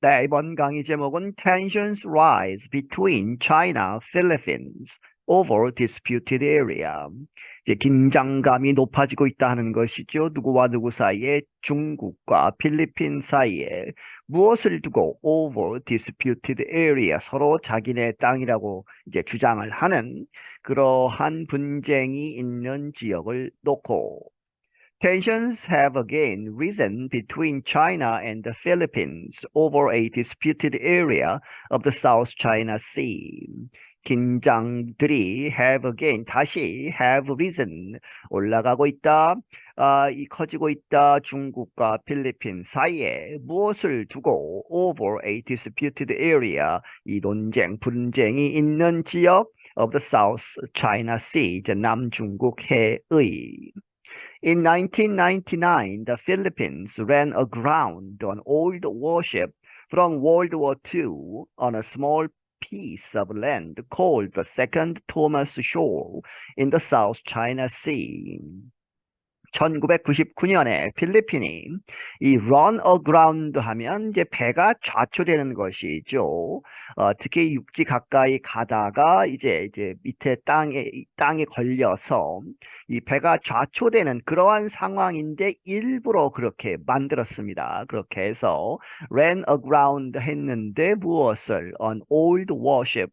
네, 이번 강의 제목은 Tensions rise between China, Philippines over disputed area. 이제 긴장감이 높아지고 있다는 것이죠. 누구와 누구 사이에 중국과 필리핀 사이에 무엇을 두고 over disputed area 서로 자기네 땅이라고 이제 주장을 하는 그러한 분쟁이 있는 지역을 놓고 Tensions have again risen between China and the Philippines over a disputed area of the South China Sea. 긴장들이 have again 다시 have risen 올라가고 있다. 커지고 있다. 중국과 필리핀 사이에 무엇을 두고 over a disputed area 이 논쟁 분쟁이 있는 지역 of the South China Sea 이제 남중국 해의 In 1999, the Philippines ran aground an old warship from World War II on a small piece of land called the Second Thomas Shoal in the South China Sea. 1999년에 필리핀이 이 run aground 하면 이제 배가 좌초되는 것이죠. 특히 육지 가까이 가다가 이제 밑에 땅에 걸려서 이 배가 좌초되는 그러한 상황인데 일부러 그렇게 만들었습니다. 그렇게 해서 ran aground 했는데 무엇을 on old warship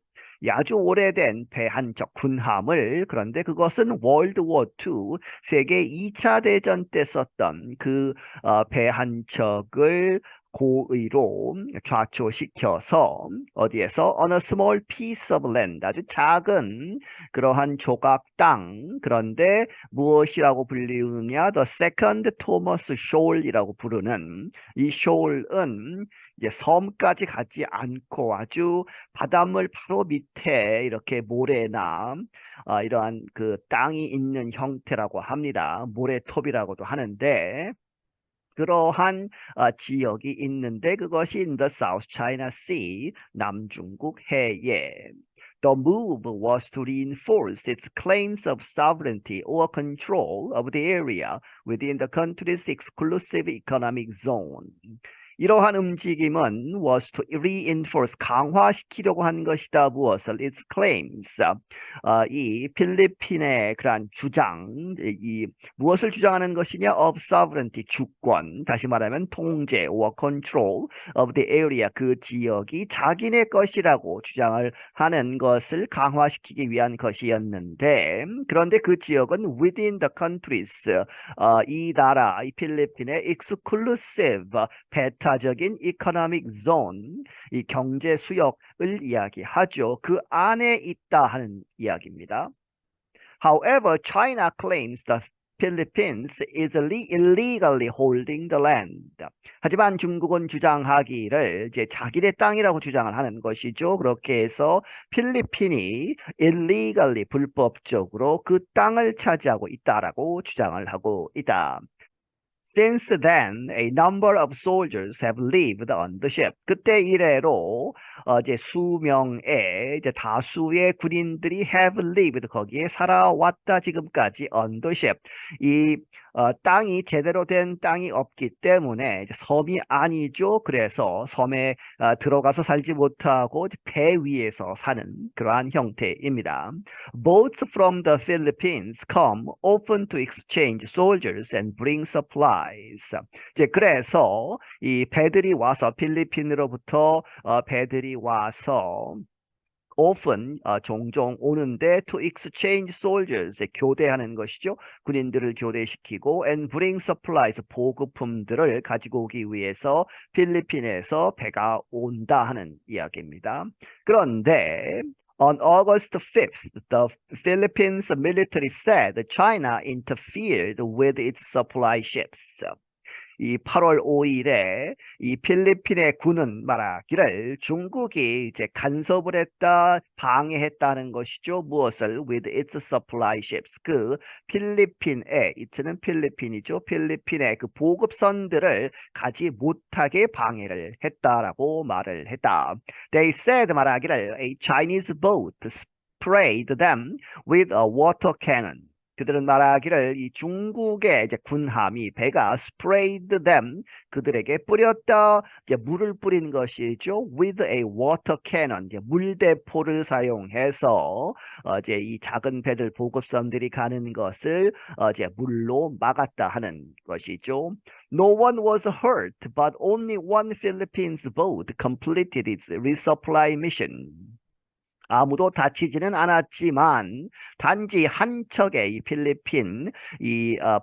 아주 오래된 배 한 척 군함을 그런데 그것은 월드 워 II 세계 2차 대전 때 썼던 그 배 한 척을 고의로 좌초시켜서 어디에서 on a small piece of land 아주 작은 그러한 조각 땅 그런데 무엇이라고 불리느냐 the second Thomas Shoal이라고 부르는 이 shoal은 이제 섬까지 가지 않고 아주 바닷물 바로 밑에 이렇게 모래나 이러한 그 땅이 있는 형태라고 합니다. 모래톱이라고도 하는데 그러한 지역이 있는데 그것이 in the South China Sea, 남중국 해에. The move was to reinforce its claims of sovereignty or control of the area within the country's exclusive economic zone. 이러한 움직임은 was to reinforce, 강화시키려고 한 것이다. 무엇을? Its claims. 이 필리핀의 그러한 주장, 무엇을 주장하는 것이냐? Of sovereignty, 주권. 다시 말하면 통제 or control of the area, 그 지역이 자기네 것이라고 주장을 하는 것을 강화시키기 위한 것이었는데, 그런데 그 지역은 within the countries, 이 나라, 이 필리핀의 exclusive, 배타적인 economic zone, 이 경제 수역을 이야기하죠. 그 안에 있다 하는 이야기입니다. However, China claims the Philippines is illegally holding the land. 하지만 중국은 주장하기를 이제 자기네 땅이라고 주장을 하는 것이죠. 그렇게 해서 필리핀이 illegally 불법적으로 그 땅을 차지하고 있다라고 주장을 하고 있다. Since then, a number of soldiers have lived on the ship. 그때 이래로 이제 수명의 이제 다수의 군인들이 have lived 거기에 살아왔다 지금까지 on the ship. 이 땅이 제대로 된 땅이 없기 때문에 이제 섬이 아니죠. 그래서 섬에 들어가서 살지 못하고 배 위에서 사는 그러한 형태입니다. Boats from the Philippines come often to exchange soldiers and bring supplies. 이제 그래서 이 배들이 와서 필리핀으로부터 배들이 와서 often 종종 오는데 to exchange soldiers 교대하는 것이죠. 군인들을 교대시키고 and bring supplies 보급품들을 가지고 오기 위해서 필리핀에서 배가 온다 하는 이야기입니다. 그런데 On August 5th, the Philippines military said China interfered with its supply ships. 이 8월 5일에 이 필리핀의 군은 말하기를 중국이 이제 간섭을 했다, 방해했다는 것이죠. 무엇을? With its supply ships. 그 필리핀의, 이트는 필리핀이죠. 필리핀의 그 보급선들을 가지 못하게 방해를 했다라고 말을 했다. They said 말하기를 a Chinese boat sprayed them with a water cannon. 그들은 말하기를 이 중국의 이제 군함이 배가 sprayed them 그들에게 뿌렸다 이제 물을 뿌린 것이죠. with a water cannon 이제 물대포를 사용해서 이제 이 작은 배들 보급선들이 가는 것을 이제 물로 막았다 하는 것이죠. No one was hurt, but only one Philippines boat completed its resupply mission. 아무도 다치지는 않았지만 단지 한 척의 이 필리핀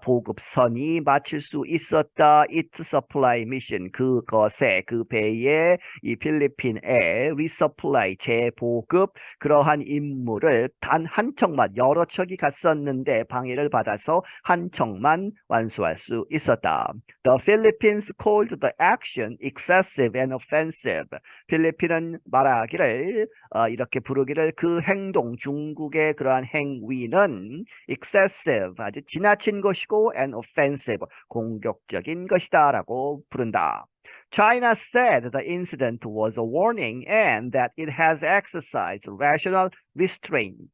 보급선이 마칠 수 있었다. its supply mission 그것에 그 배에 이 필리핀의 resupply 재보급 그러한 임무를 단 한 척만 여러 척이 갔었는데 방해를 받아서 한 척만 완수할 수 있었다. The Philippines called the action excessive and offensive. 필리핀은 말하기를 이렇게 부르기를 그 행동, 중국의 그러한 행위는 excessive, 아주 지나친 것이고 and offensive, 공격적인 것이다라고 부른다. China said the incident was a warning and that it has exercised rational restraint.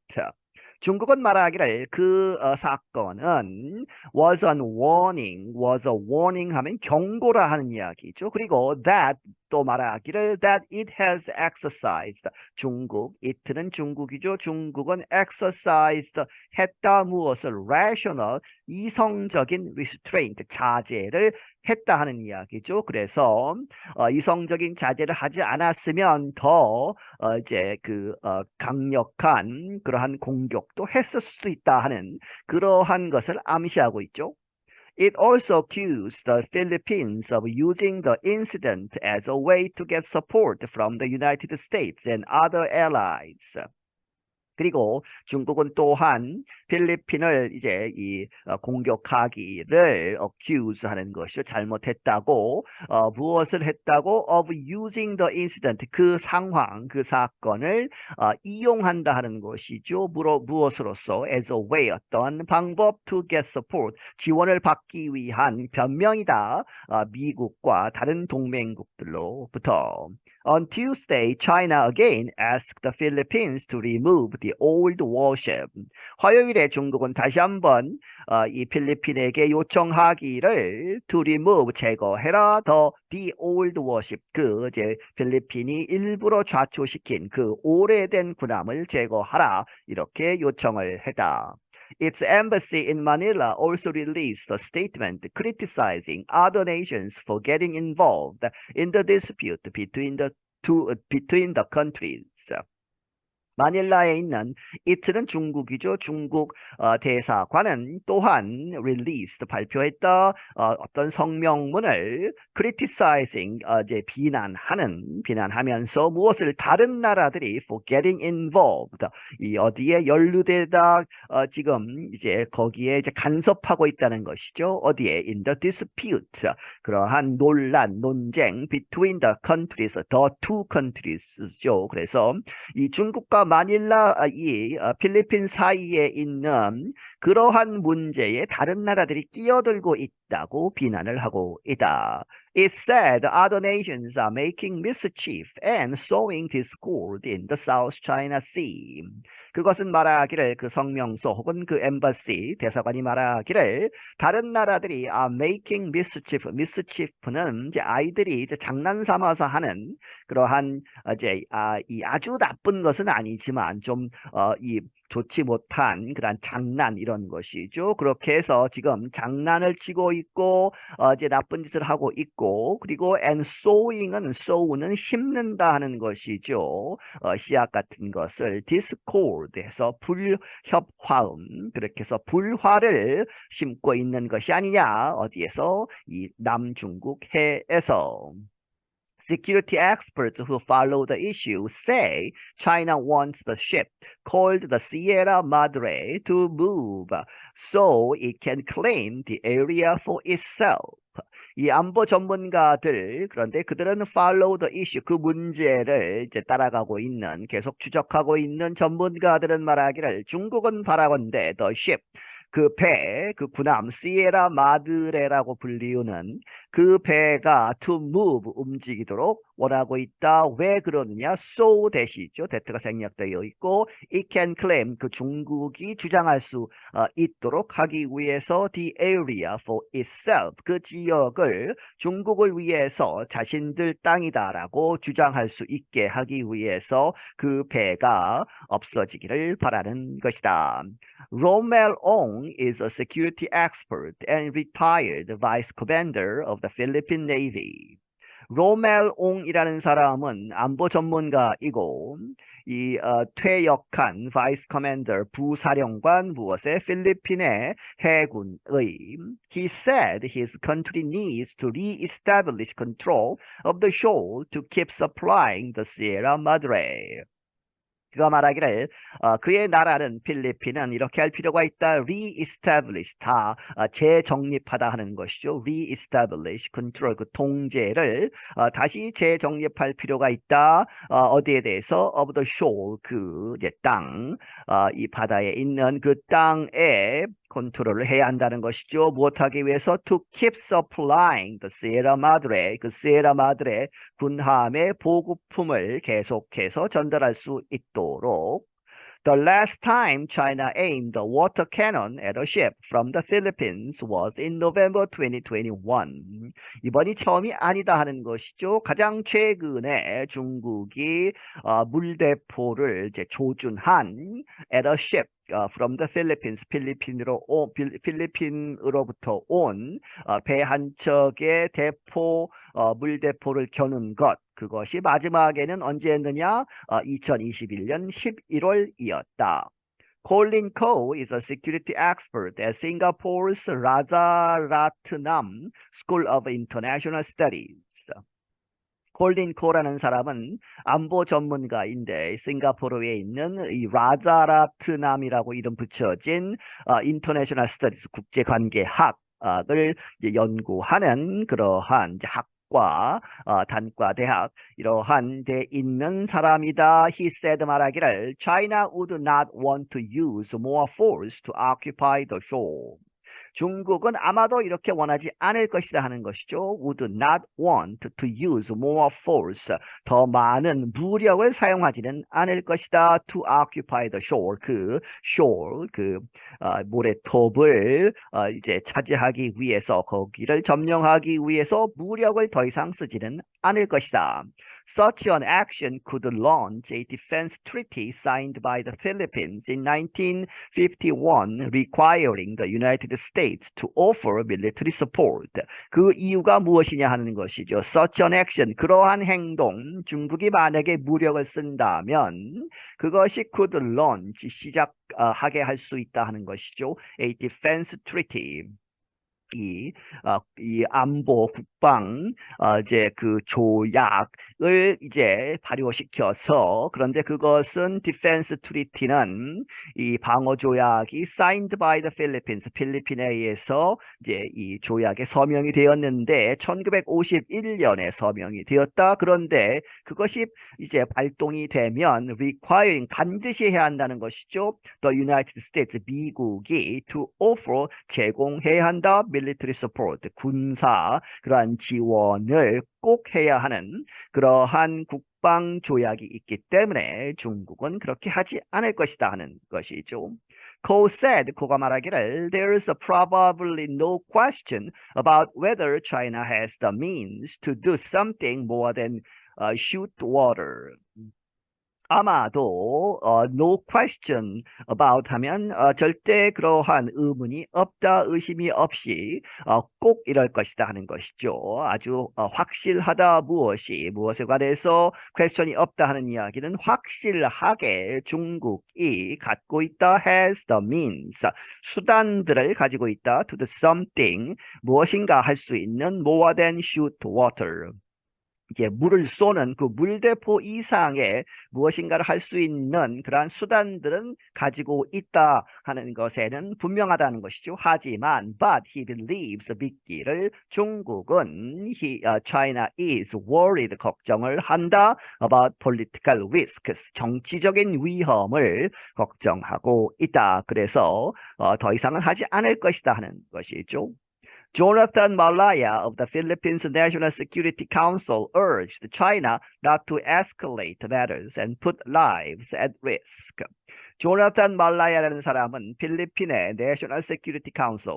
중국은 말하기를 그 사건은 was a warning 하면 경고라 하는 이야기죠. 그리고 that 또 말하기를 that it has exercised. 중국, it는 중국이죠. 중국은 exercised 했다 무엇을 rational 이성적인 restraint 자제를 했다 하는 이야기죠. 그래서 이성적인 자제를 하지 않았으면 더 이제 강력한 그러한 공격도 했을 수 있다 하는 그러한 것을 암시하고 있죠. It also accused the Philippines of using the incident as a way to get support from the United States and other allies. 그리고 중국은 또한 필리핀을 이제 공격하기를 accuse하는 것이죠. 잘못했다고 무엇을 했다고 of using the incident 그 상황 그 사건을 이용한다 하는 것이죠. 무엇으로서 as a way 어떤 방법 to get support 지원을 받기 위한 변명이다. 미국과 다른 동맹국들로부터. On Tuesday, China again asked the Philippines to remove the old warship. 화요일에 중국은 다시 한번 이 필리핀에게 요청하기를 to remove 제거해라 the old warship 이제 필리핀이 일부러 좌초시킨 그 오래된 군함을 제거하라 이렇게 요청을 했다. Its embassy in Manila also released a statement criticizing other nations for getting involved in the dispute between the countries. 마닐라에 있는 it는 중국이죠. 중국 대사관은 또한 released 발표했다 어떤 성명문을 criticizing 이제 비난하면서 무엇을 다른 나라들이 for getting involved 이 어디에 연루되다 지금 이제 거기에 이제 간섭하고 있다는 것이죠. 어디에 in the dispute 그러한 논쟁 between the countries the two countries죠. 그래서 이 중국과 마닐라 필리핀 사이에 있는 그러한 문제에 다른 나라들이 끼어들고 있다고 비난을 하고 있다. It said other nations are making mischief and sowing discord in the South China Sea. 그것은 말하기를 그 성명서 혹은 그 엠버시 대사관이 말하기를 다른 나라들이 are making mischief. mischief는 이제 아이들이 이제 장난 삼아서 하는 그러한 이제 이 아주 나쁜 것은 아니지만 좀 좋지 못한 그런 장난 이런 것이죠. 그렇게 해서 지금 장난을 치고 있고 이제 나쁜 짓을 하고 있고 그리고 and sowing은 sow는 심는다 하는 것이죠. 씨앗 같은 것을 discord해서 불협화음 그렇게 해서 불화를 심고 있는 것이 아니냐 어디에서 이 남중국 해에서. Security experts who follow the issue say China wants the ship called the Sierra Madre to move so it can claim the area for itself. 이 안보 전문가들 그런데 그들은 follow the issue 그 문제를 이제 따라가고 있는 계속 추적하고 있는 전문가들은 말하기를 중국은 바라건대 the ship 그 군함 시에라 마드레라고 불리우는 그 배가 to move 움직이도록 원하고 있다. 왜 그러느냐? So that이죠. that가 생략되어 있고 it can claim 그 중국이 주장할 수 있도록 하기 위해서 the area for itself 그 지역을 중국을 위해서 자신들 땅이다라고 주장할 수 있게 하기 위해서 그 배가 없어지기를 바라는 것이다. Rommel Ong is a security expert and retired vice commander of the Philippine Navy. 로멜 옹이라는 사람은 안보 전문가이고 퇴역한 바이스 커맨더 부사령관 무엇의 필리핀의 해군의 He said his country needs to re-establish control of the shoal to keep supplying the Sierra Madre. 그가 말하기를 그의 나라는 필리핀은 이렇게 할 필요가 있다. re-establish 다 재정립하다 하는 것이죠. re-establish control 그 통제를 다시 재정립할 필요가 있다. 어디에 대해서 of the shore 그 이제 땅, 이 바다에 있는 그 땅에 컨트롤을 해야 한다는 것이죠. 무엇하기 위해서 to keep supplying the Sierra Madre 그 Sierra Madre 군함의 보급품을 계속해서 전달할 수 있도록. The last time China aimed a water cannon at a ship from the Philippines was in November 2021. 이번이 처음이 아니다 하는 것이죠. 가장 최근에 중국이 물대포를 이제 조준한 at a ship from the Philippines, 필리핀으로부터 온 배 한 척의 물대포를 겨눈 것. 그것이 마지막에는 언제였느냐? 2021년 11월이었다. Colin Koh is a security expert at Singapore's Rajaratnam School of International Studies. 콜린 코라는 사람은 안보 전문가인데 싱가포르에 있는 이 라자라트남이라고 이름 붙여진 인터내셔널 스터디스 국제관계학을 연구하는 그러한 학과 단과 대학 이러한 데 있는 사람이다. He said 말하기를 China would not want to use more force to occupy the shore. 중국은 아마도 이렇게 원하지 않을 것이다 하는 것이죠. would not want to use more force. 더 많은 무력을 사용하지는 않을 것이다. to occupy the shore. 모래톱을 이제 차지하기 위해서 거기를 점령하기 위해서 무력을 더 이상 쓰지는 않을 것이다. Such an action could launch a defense treaty signed by the Philippines in 1951 requiring the United States to offer military support. 그 이유가 무엇이냐 하는 것이죠. Such an action, 그러한 행동, 중국이 만약에 무력을 쓴다면 그것이 could launch, 시작하게 할 수 있다 하는 것이죠. A defense treaty. 이 안보 국방 이제 그 조약을 이제 발효시켜서 그런데 그것은 디펜스 트리티는 이 방어 조약이 signed by the Philippines 필리핀에 의해서 이제 이 조약에 서명이 되었는데 1951년에 서명이 되었다. 그런데 그것이 이제 발동이 되면 requiring 반드시 해야 한다는 것이죠. The United States 미국이 to offer 제공해야 한다. military support, 군사 그러한 지원을 꼭 해야 하는 그러한 국방 조약이 있기 때문에 중국은 그렇게 하지 않을 것이다 하는 것이죠. Koh said, 코가 말하기를 There is probably no question about whether China has the means to do something more than shoot water. 아마도 no question about 하면 절대 그러한 의문이 없다, 의심이 없이 꼭 이럴 것이다 하는 것이죠. 아주 확실하다 무엇에 관해서 question이 없다 하는 이야기는 확실하게 중국이 갖고 있다, has the means, 수단들을 가지고 있다, to do something, 무엇인가 할 수 있는 more than shoot water. 이제 물을 쏘는 그 물대포 이상의 무엇인가를 할 수 있는 그러한 수단들은 가지고 있다 하는 것에는 분명하다는 것이죠. 하지만 but he believes 믿기를 중국은 China is worried 걱정을 한다 about political risks 정치적인 위험을 걱정하고 있다. 그래서 더 이상은 하지 않을 것이다 하는 것이죠. Jonathan Malaya of the Philippines National Security Council urged China not to escalate matters and put lives at risk. 조나탄 말라야라는 사람은 필리핀의 내셔널 세큐리티 카운슬,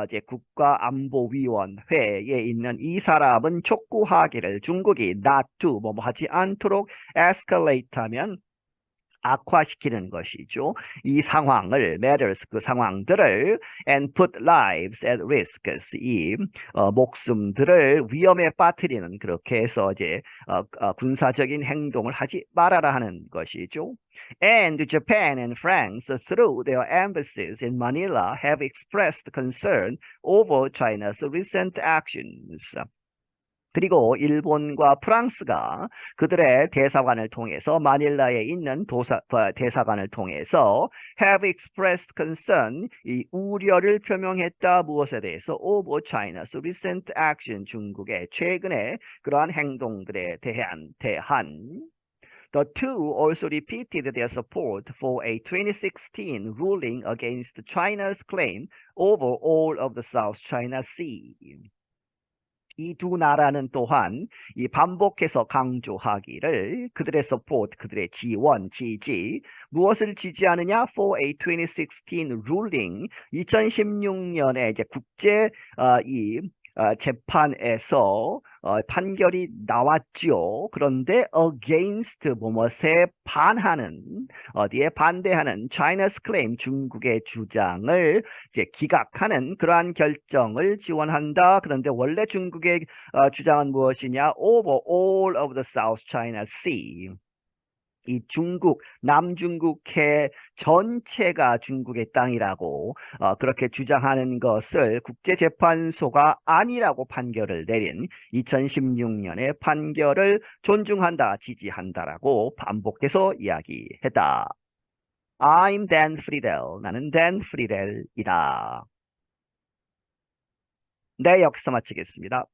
이제 국가안보위원회에 있는 이 사람은 촉구하기를 중국이 not to 뭐뭐 하지 않도록 escalate하면 악화시키는 것이죠. 이 상황을, matters, 그 상황들을 and put lives at risk, 이 목숨들을 위험에 빠뜨리는, 그렇게 해서 이제 군사적인 행동을 하지 말아라 하는 것이죠. And Japan and France, through their embassies in Manila, have expressed concern over China's recent actions. 그리고 일본과 프랑스가 그들의 대사관을 통해서 마닐라에 있는 대사관을 통해서 have expressed concern, 이 우려를 표명했다. 무엇에 대해서? over China's recent action, 중국의 최근의 그러한 행동들에 대한 The two also repeated their support for a 2016 ruling against China's claim over all of the South China Sea. 이 두 나라는 또한 이 반복해서 강조하기를 그들의 support, 그들의 지원, 지지, 무엇을 지지하느냐? For a 2016 ruling, 2016년에 이제 국제 재판에서 판결이 나왔죠. 그런데 against 뭐뭐에 반하는, 어디에 반대하는 China's claim, 중국의 주장을 이제 기각하는 그러한 결정을 지원한다. 그런데 원래 중국의 주장은 무엇이냐? Over all of the South China Sea. 이 중국, 남중국해 전체가 중국의 땅이라고 그렇게 주장하는 것을 국제재판소가 아니라고 판결을 내린 2016년의 판결을 존중한다, 지지한다라고 반복해서 이야기했다. I'm Dan Friedel. 나는 Dan Friedel이다. 네, 여기서 마치겠습니다.